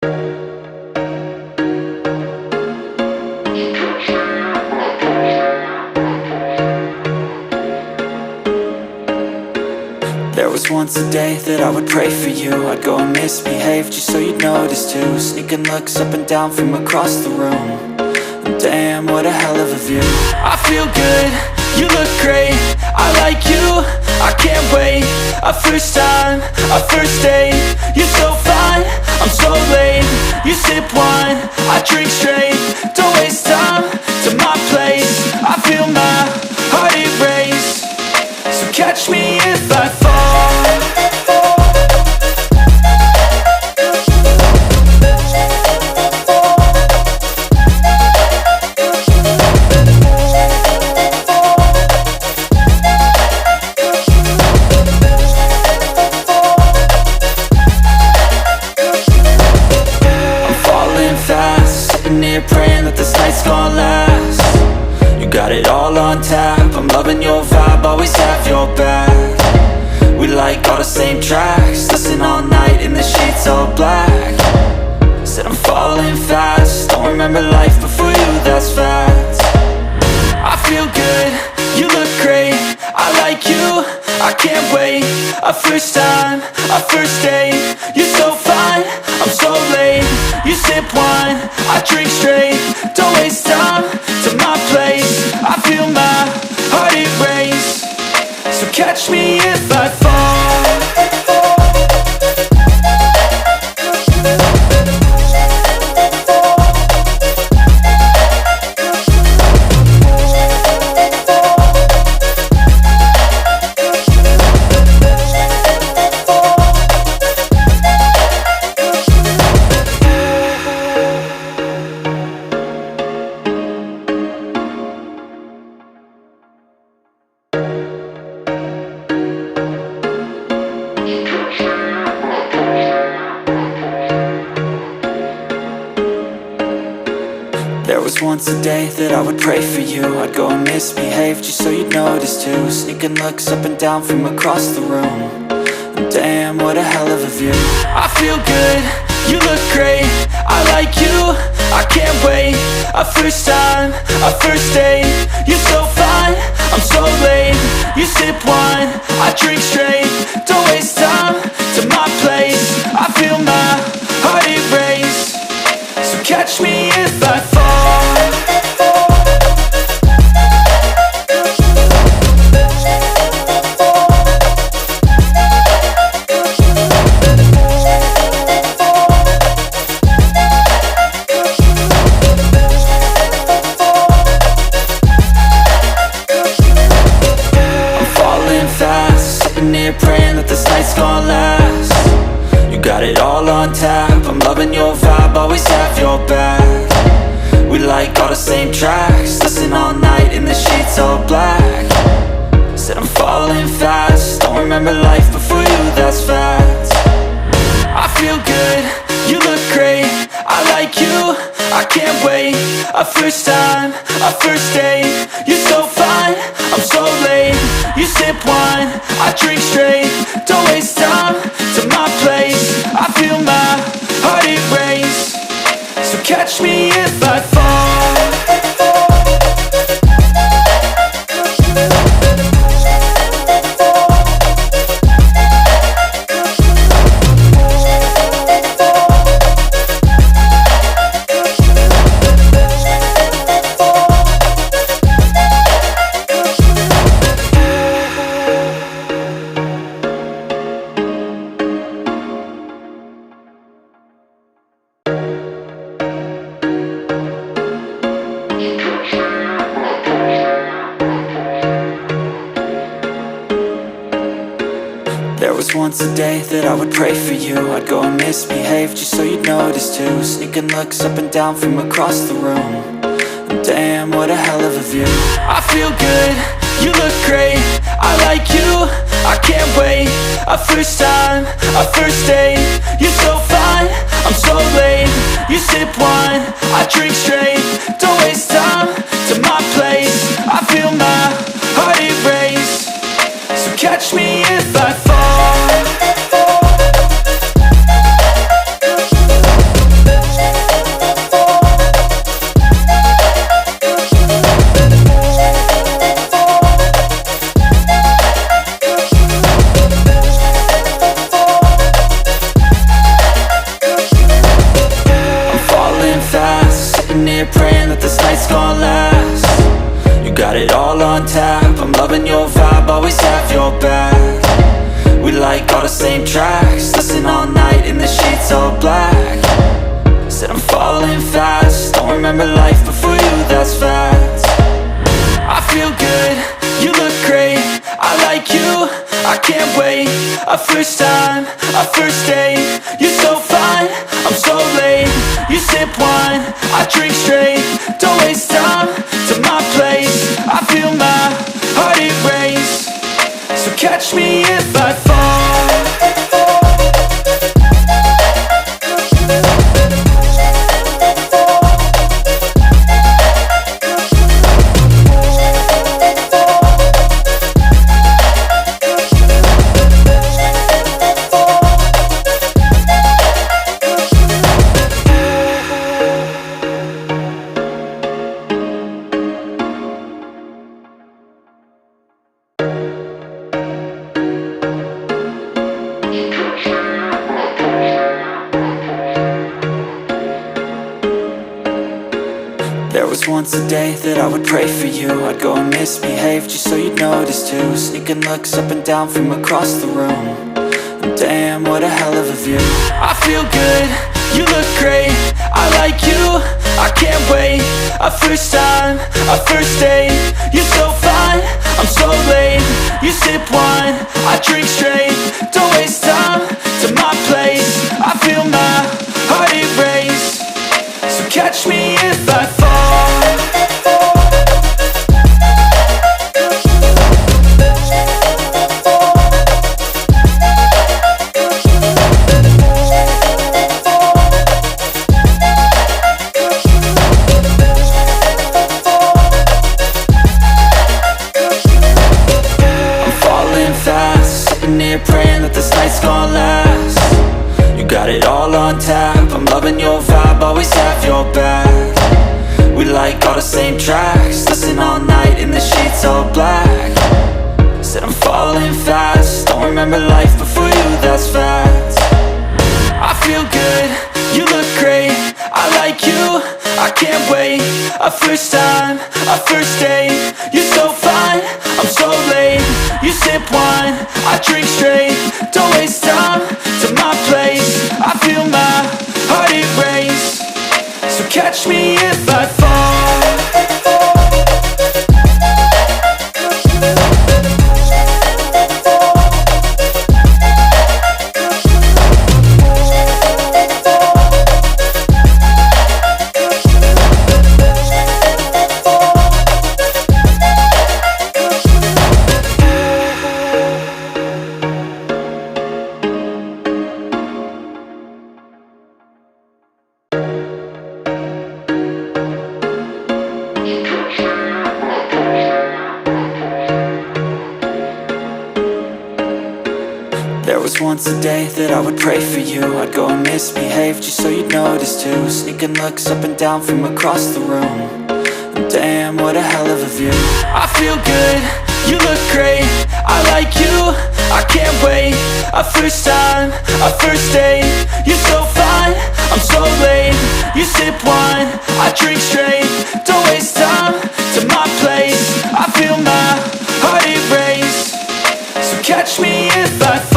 There was once a day that I would pray for you. I'd go and misbehave just so you'd notice too. Sneaking looks up and down from across the room. And damn, what a hell of a view. I feel good, you look great, I like you, I can't wait. A first time, a first date. You're so fine, I'm so late. You sip wine, I drink straight. Don't waste time to my place. I feel my heart erase. So catch me if I fall. I'm falling fast, sitting here praying that this night's gonna last. You got it all on tap, I'm loving your vibe, always have your back. We like all the same tracks, listen all night in the sheets all black. Said I'm falling fast, don't remember life before you, that's fact. I feel good, you look great, I like you, I can't wait. A first time, a first date. You're so fine, I'm so late. You sip wine, I drink straight. Don't waste time to my place. I feel my heart erase. So catch me if I fall. There was once a day that I would pray for you. I'd go and misbehave just so you'd notice too. Sneaking looks up and down from across the room. And damn, what a hell of a view. I feel good, you look great, I like you, I can't wait. A first time, a first date. You're so fine, I'm so late. You sip wine, I drink straight. Don't waste time to my place. I feel my heart erase. So catch me if I fall. I'm falling fast, sitting here praying that this night's gonna last. You got it all on tap, I'm loving your vibe, always have your back. We like all the same tracks, listen all night in the sheets all black. Said I'm falling fast, don't remember life before you, that's fact. I feel good, you look great, I like you, I can't wait. A first time, a first date. You're so fine, I'm so late. You sip wine, I drink straight. Don't waste time to my place. I feel my heart erase. So catch me if I fall. There was once a day that I would pray for you. I'd go and misbehave just so you'd notice too. Sneaking looks up and down from across the room. And damn, what a hell of a view. I feel good, you look great, I like you, I can't wait. A first time, a first date. You're so fine, I'm so late. You sip wine, I drink straight. Don't waste time to my place. I feel my heart erase. So catch me if I fall. remember life before you, that's fact. I feel good, you look great, I like you, I can't wait. A first time, a first date, you're so fine, I'm so late. You sip wine, I drink straight, don't waste time to my place. I feel my heart erase, so catch me if I fall. There was once a day that I would pray for you. I'd go and misbehave just so you'd notice too. Sneaking looks up and down from across the room, and damn, what a hell of a view. I feel good, you look great, I like you, I can't wait. A first time, a first date, you're so fine, I'm so late. You sip wine, I drink straight, don't waste time to my place. I feel my heart erase, so catch me if I fall. Praying that this night's gonna last. You got it all on tap, I'm loving your vibe, always have your back. We like all the same tracks, listen all night in the sheets all black. Said I'm falling fast, don't remember life before you, that's fact. I feel good, you look great, I like you, I can't wait. A first time, a first date, you're so fine, I'm so late. You sip wine, I drink straight, don't waste time to my place. I feel my heart erase, so catch me if I fall. There was once a day that I would pray for you. I'd go and misbehave just so you'd notice too. Sneaking looks up and down from across the room, and damn, what a hell of a view. I feel good, you look great, I like you, I can't wait. A first time, a first date, you're so fine, I'm so late. You sip wine, I drink straight, don't waste time to my place. I feel my heart erase, so catch me if I fall.